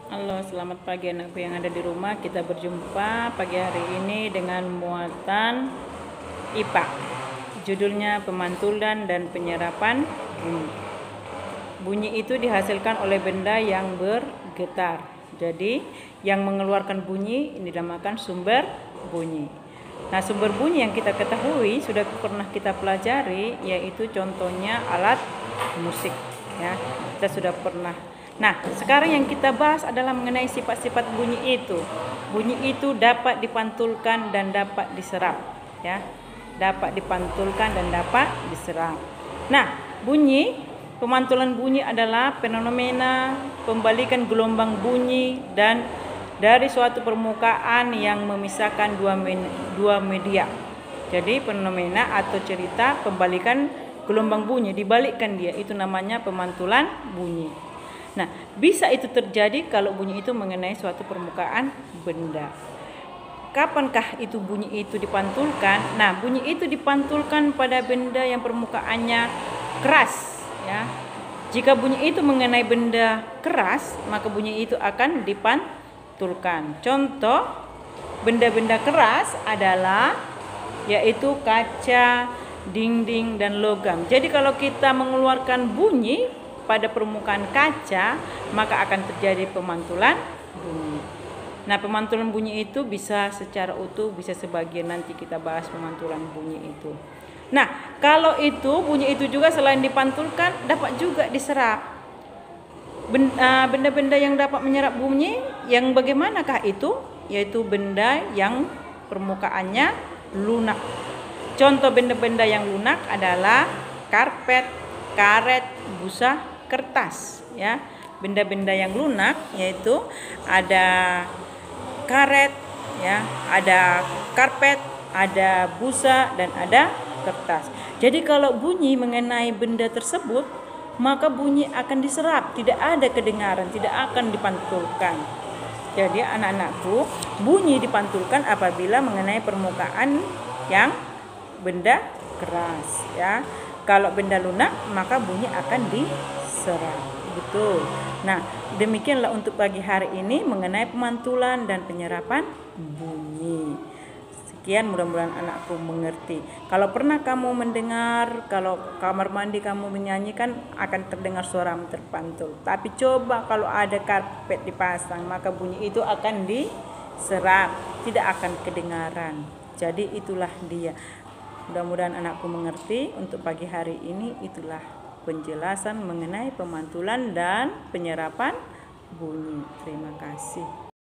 Halo, selamat pagi anakku yang ada di rumah. Kita berjumpa pagi hari ini dengan muatan IPA. Judulnya pemantulan dan penyerapan bunyi. Bunyi itu dihasilkan oleh benda yang bergetar. Jadi, yang mengeluarkan bunyi ini dinamakan sumber bunyi. Nah, sumber bunyi yang kita ketahui sudah pernah kita pelajari, yaitu contohnya alat musik. Ya, kita sudah pernah. Nah, sekarang yang kita bahas adalah mengenai sifat-sifat bunyi itu. Bunyi itu dapat dipantulkan dan dapat diserap, ya. Dapat dipantulkan dan dapat diserap. Nah, pemantulan bunyi adalah fenomena pembalikan gelombang bunyi dan dari suatu permukaan yang memisahkan dua media. Jadi fenomena atau cerita pembalikan gelombang bunyi, dibalikkan dia, itu namanya pemantulan bunyi. Nah, bisa itu terjadi kalau bunyi itu mengenai suatu permukaan benda. Kapankah itu bunyi itu dipantulkan? Nah, bunyi itu dipantulkan pada benda yang permukaannya keras, ya. Jika bunyi itu mengenai benda keras, maka bunyi itu akan dipantulkan. Contoh benda-benda keras adalah yaitu kaca, dinding, dan logam. Jadi kalau kita mengeluarkan bunyi pada permukaan kaca, maka akan terjadi pemantulan bunyi. Nah, pemantulan bunyi itu bisa secara utuh, bisa sebagian nanti kita bahas pemantulan bunyi itu. Nah, kalau itu bunyi itu juga selain dipantulkan dapat juga diserap. Benda-benda yang dapat menyerap bunyi yang bagaimanakah itu? Yaitu benda yang permukaannya lunak. Contoh benda-benda yang lunak adalah karpet, karet, busa, kertas, ya. Benda-benda yang lunak yaitu ada karet, ya, ada karpet, ada busa, dan ada kertas. Jadi kalau bunyi mengenai benda tersebut, maka bunyi akan diserap, tidak ada kedengaran, tidak akan dipantulkan. Jadi anak-anakku, bunyi dipantulkan apabila mengenai permukaan yang benda keras, ya. Kalau benda lunak, maka bunyi akan diserap. Betul. Nah, demikianlah untuk pagi hari ini mengenai pemantulan dan penyerapan bunyi. Sekian, mudah-mudahan anakku mengerti. Kalau pernah kamu mendengar, kalau kamar mandi kamu menyanyikan, akan terdengar suara terpantul. Tapi coba kalau ada karpet dipasang, maka bunyi itu akan diserap, tidak akan kedengaran. Jadi itulah dia. Mudah-mudahan anakku mengerti. Untuk pagi hari ini itulah penjelasan mengenai pemantulan dan penyerapan bunyi. Terima kasih.